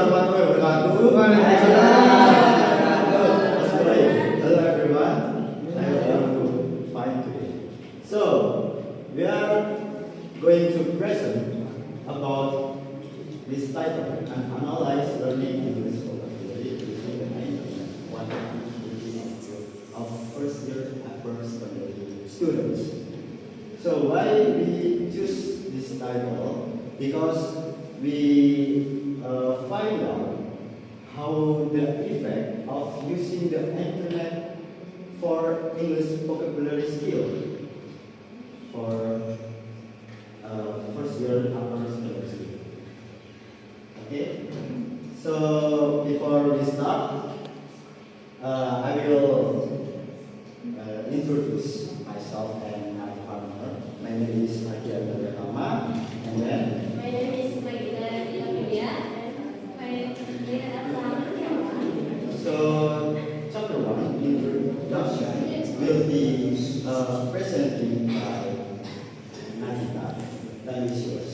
warahmatullahi wabarakatuh. Let's pray. Hello everyone. I hope you're fine today. So, we are going to present about this title and analyze learning English vocabulary using the internet. One of first year upper secondary students. So why we choose this title? Because we find out how the effect of using the internet for English vocabulary skill for first year upper secondary school. Okay, so before we start, I will introduce myself and my partner. My name is Ardian Rama, and then My name is Magdalena Amelia, and my name is so chapter 1 introduction will be presented by Anita. That is yours.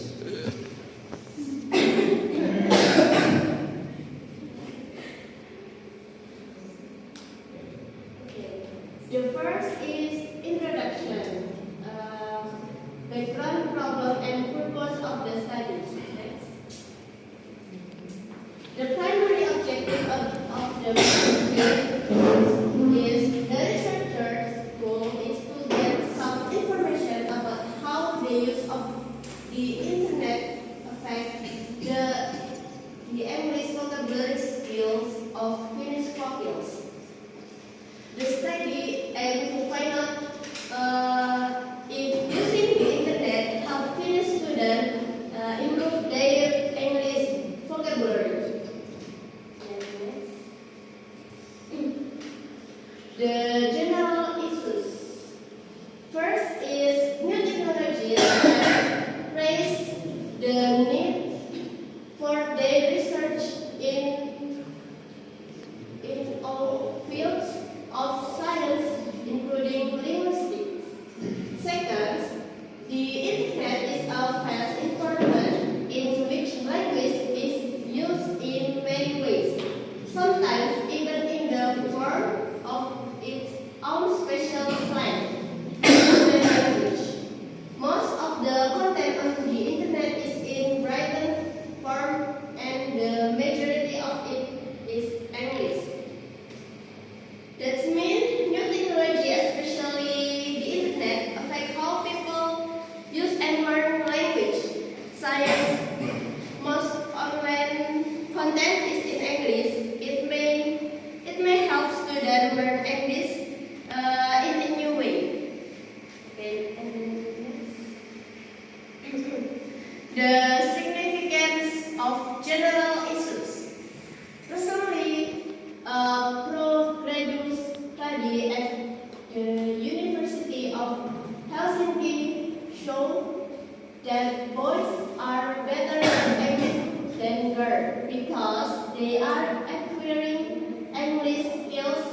The first is introduction, background, problem, and purpose of the study. Next. The primary objective of the study is the researcher's goal is to get some information about how the use of the internet affect the English vocabulary skills of Finnish pupils. The study aims to find out if using the internet help Finnish students improve their English vocabulary. The general issues. First is new technologies that raise the need for their research in all fields of science, including linguistics. Second, the internet is a vast environment in which language is used in many ways, sometimes even in the form of its own special slang language. Most of the content on the internet is in written form, and the majority of it is English. That means new technology, especially the internet, affect how people use and learn language. Science, most online content is in English. It may help students learn English in a new way. Okay, and the significance of general issues. Recently, postgraduate study at the University of Helsinki showed that boys are better at English than girls because they are acquiring English skills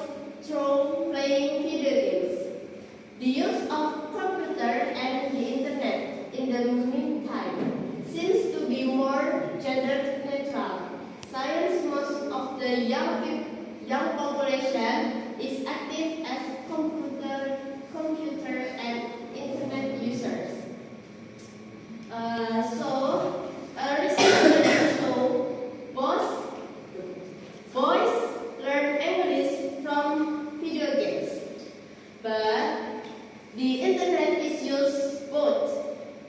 through playing video games. The use of computer and the internet in the meantime seems to be more gender neutral. Science, most of the young population is active as computer and internet users. Research show boys learn English from video games, but the internet is used both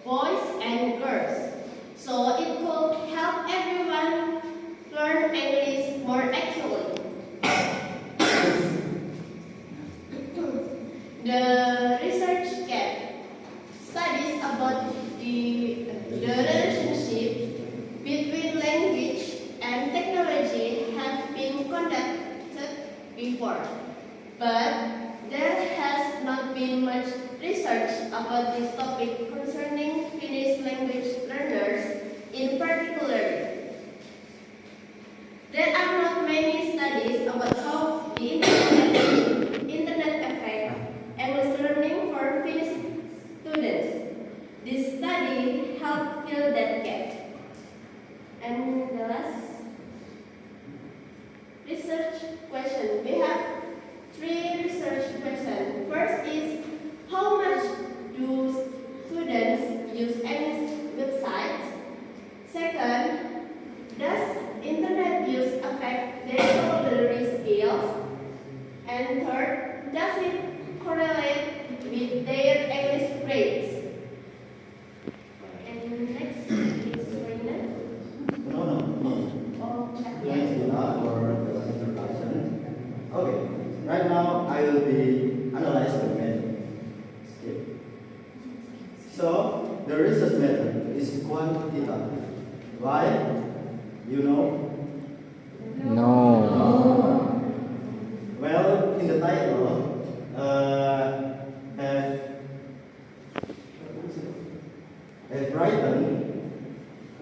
boys and girls, so it could help everyone learn English more accurately. The research gap. Studies about the relationship between language and technology have been conducted before, but there has not been much research about this topic concerning Finnish language learners in particular. There are not many studies about how the internet affects English learning for Finnish students. This study helped fill that gap. And the last, You know? No. Well, in the title, have written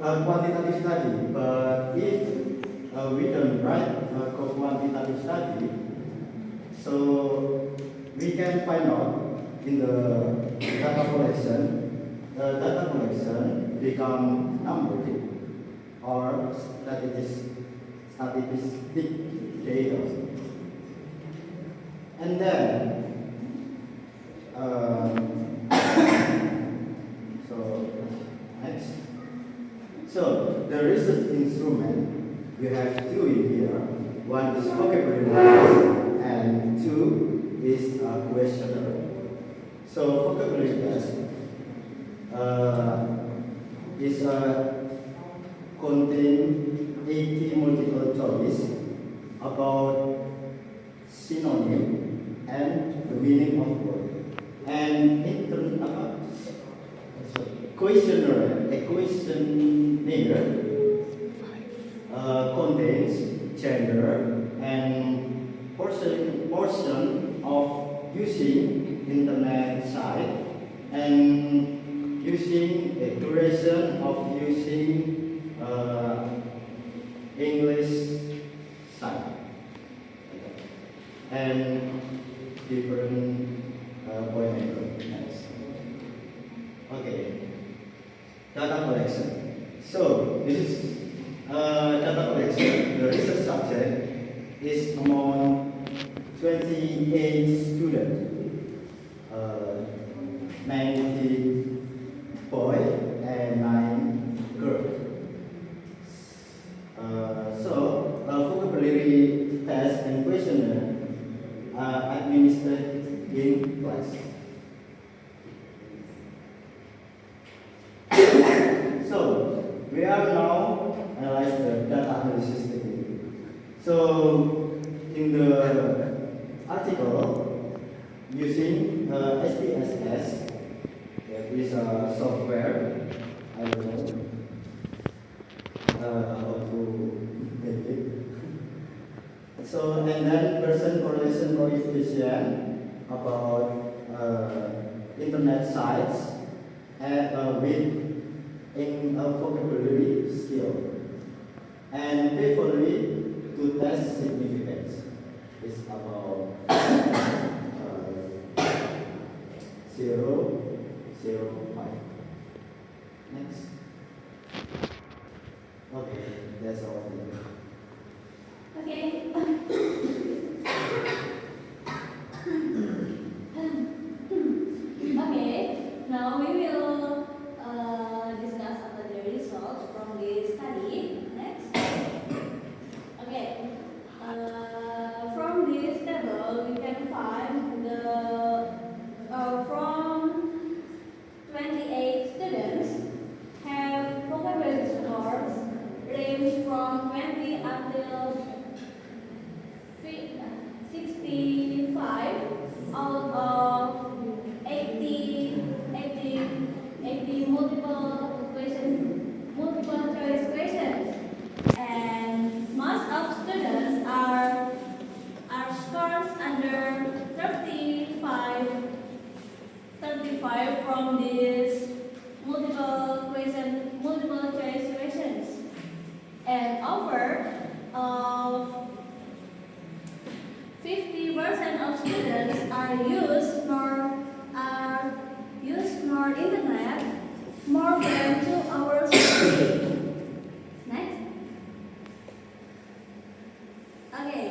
a quantitative study, but if we don't write a quantitative study, so we can find out in the data collection become numeric or statistic data. And then, so next. So the research instrument, we have two in here. One is vocabulary test and two is a questionnaire. So vocabulary test is contain 80 multiple choice about synonym and the meaning of word. And a questionnaire contains gender and portion of using internet site and using a duration of using English site and different point next. Okay, data collection. So this is data collection. The research subject is among 28 students, 90 boy and 9 girl. So vocabulary test and questionnaire are administered in class. So we are now analyze the data analysis technique. So in the article using SPSS, that is a software. I don't know how to make it. So and then person correlation coefficient about internet sites and with in a vocabulary skill, and briefly to test significance is about 0.05. Next. Okay, that's all. Okay. Okay, now we will discuss about the results from this study. Next. Okay. From this table, we can find the from 28 students have vocabulary scores range from 20 until 65 out of 80 multiple choice questions, and most of students are scores under 35 from these multiple choice questions, and over of 50% of students use more internet more than 2 hours a day. Next. Okay.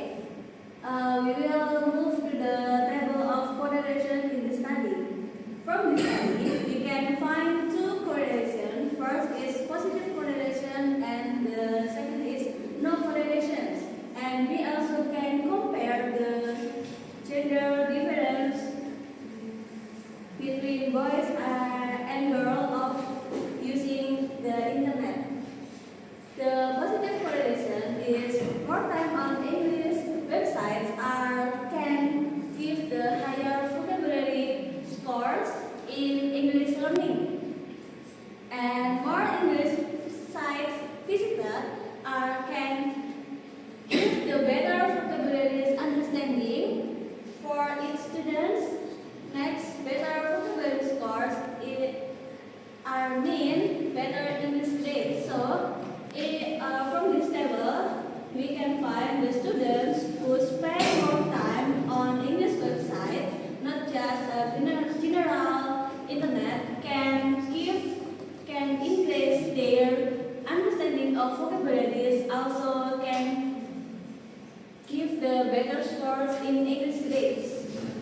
We will move to the table of correlation in the study. From the study, we can find two correlations. First is positive correlation, and the second is no correlations. And we also can compare the gender difference between boys and girls of using the internet. The positive correlation is more time on English websites can give the higher vocabulary scores in English learning, and more English sites visitors are also can give the better scores in English grades.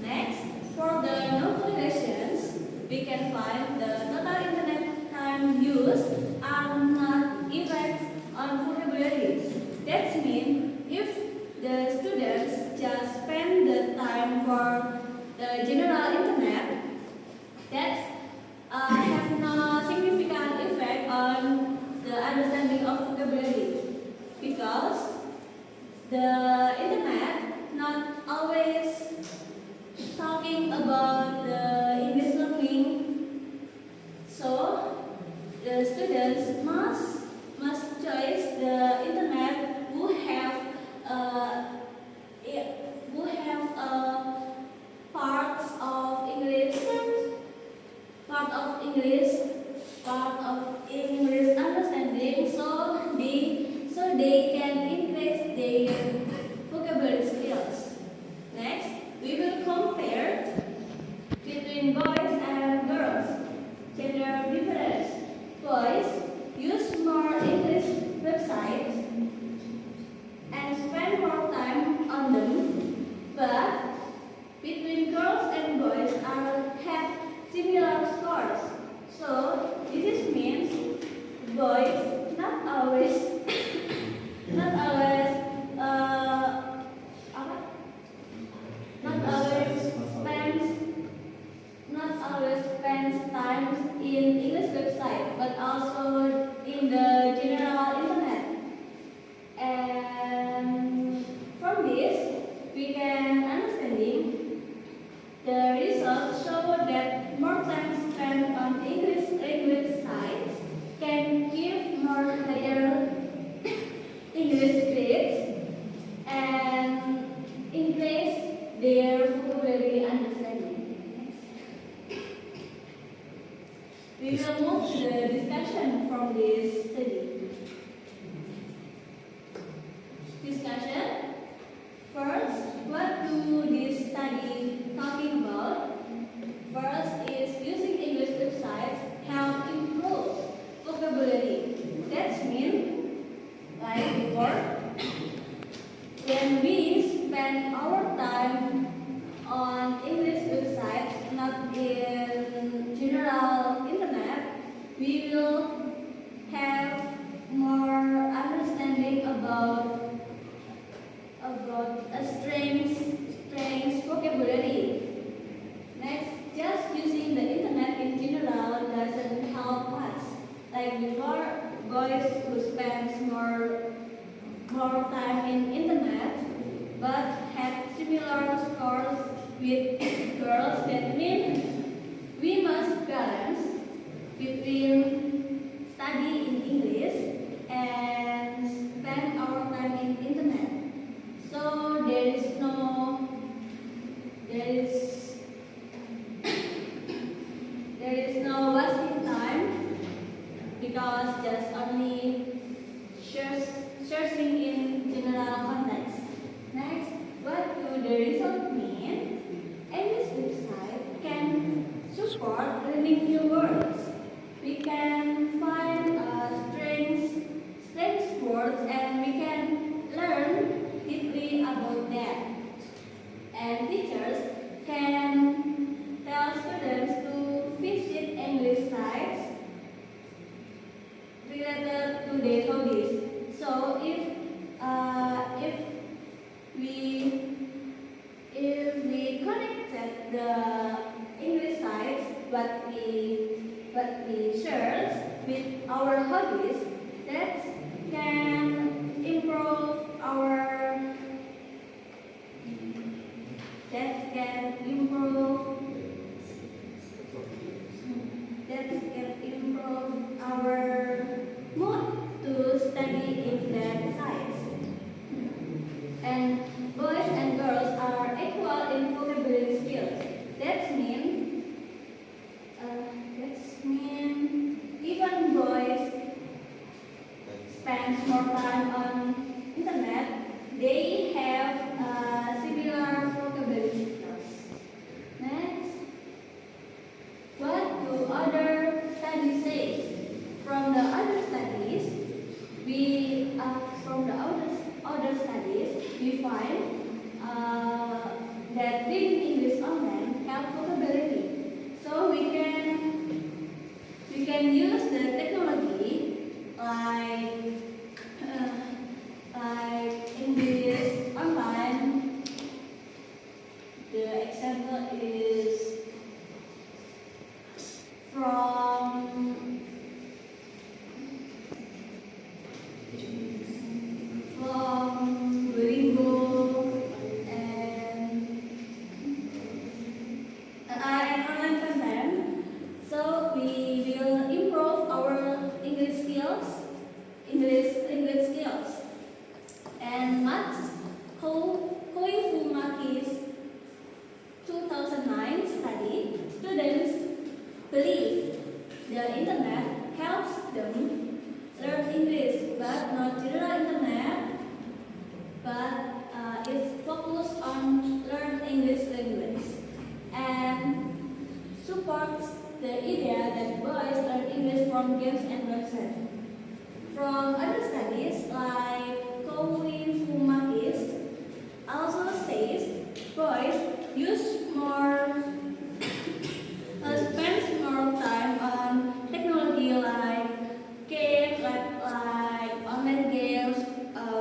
Next, for the non-correlations, we can find the total internet time used are not effects on vocabulary. That means if the students just spend the time for the general internet, that have no significant effect on the understanding of vocabulary, because the internet not always talking about the English learning, so the students must choose the internet who have parts of English, part of English understanding, so they can increase their vocabulary skills. Next, we will compare between boys and girls. Gender difference. Boys use more English websites and spend more time on them, but between girls and boys have similar scores. So this means boys not always not always not always spends time in English website, but also in the general internet. And from this, we can understanding the results show that more time spent on English language sites can give more higher English grades and increase their vocabulary understanding. We will move to the discussion from this study. Discussion. First, what do this study talking about? First is using English websites help improve vocabulary. That means, like before, when we spend our time on English websites, not in general internet, we will have more understanding about a strengths vocabulary. Next, just using the internet in general doesn't help us. Like before, boys who spend more time in internet but had similar scores with girls. That means we must balance between study in English and spend our time in internet. So there is no wasting time, because just only searching in general context. Next, what do the results mean? English website can support learning new words. We can find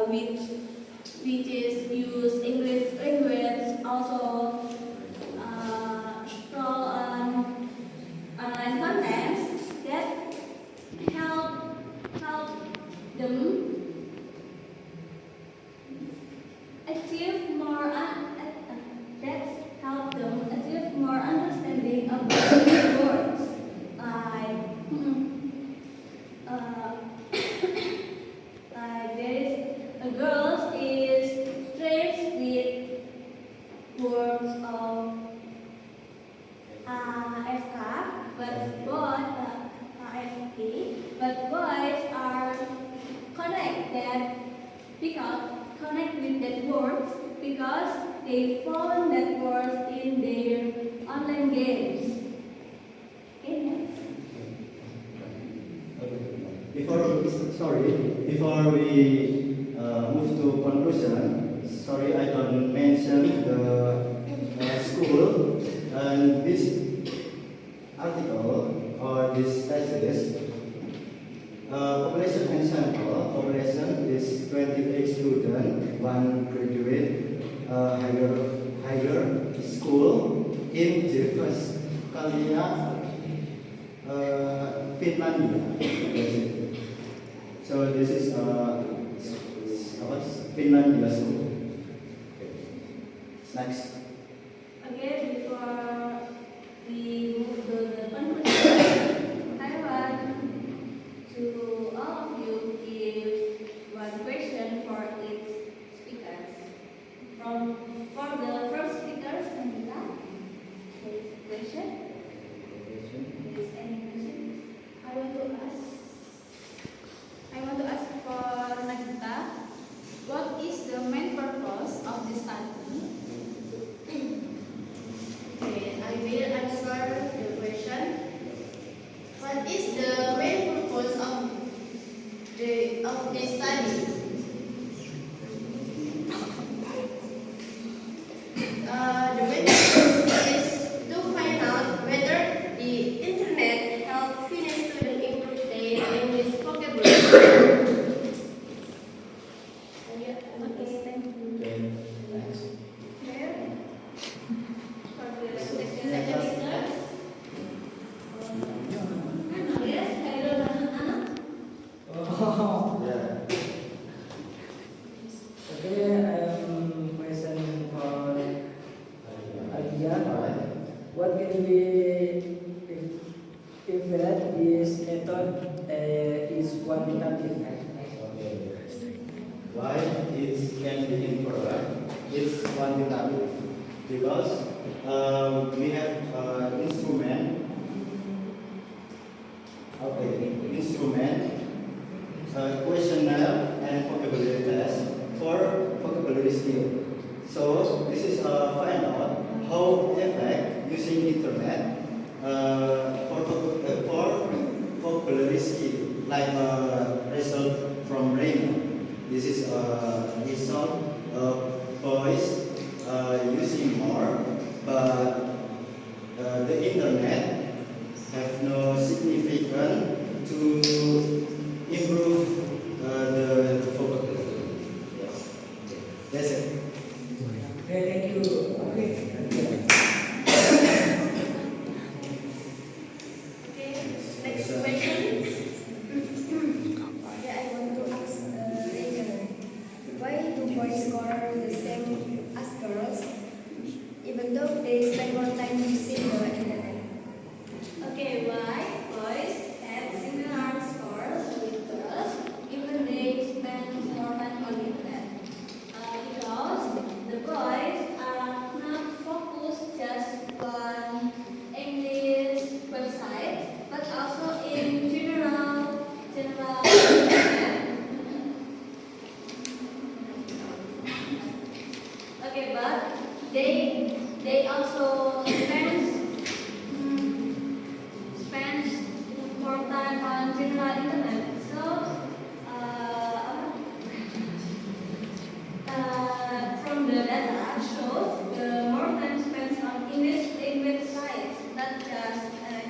which is use English language, also scroll on online contents that help them achieve more that help them achieve more understanding of the words. Like uh, like there is a girl is stressed with words of AFK, but AFP, but boys are connect with that words because they found that words in their online games. Okay, next. Before we move to conclusion, sorry I don't mention the school and this article or this thesis. Population ensemble, population is 28 students, 1 graduate, higher school in Jyväskylä, Finlandia. So this is Finlandia school. Next. Okay, before we move to the conclusion, I want to all of you give one question for each speakers. For the first speakers, Anita, there is a question. There is any question? I want to ask for Nagita, what is the main purpose of this study? Okay, I will answer the question. What is the main purpose of this study? The main purpose is to find out whether the internet help Finnish students improve their English vocabulary. Okay, thank you. Okay. Next. Here, for the second Second speaker. Yes, hello, Anna. Yeah. Okay, question for Adia. What can be if that this method is quantitative? Why it can be inferred? It's quantitative because we have instrument. Questionnaire and vocabulary test for vocabulary skill. So this is find out how effect using internet for vocabulary skill, like result from Raymond. This is result of boys using more, but the internet have no significant to improve the vocabulary. Yes. That's it. Okay, thank you. Okay. Okay, next question. Yeah, I want to ask Rachel, why do boys score the same as girls, even though they spend more time using the internet? Okay, why boys have similar scores with girls even they spend more time on internet? Because the boys are not focused just on English website, but also in general internet. Okay, but they also spend more time on general internet. So from the data shows the more time spent on English language sites, not just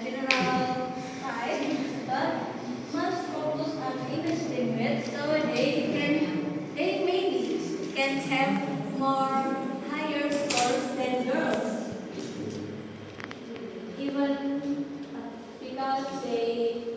general sites, but must focus on English language so they may can have more higher scores than girls, even because they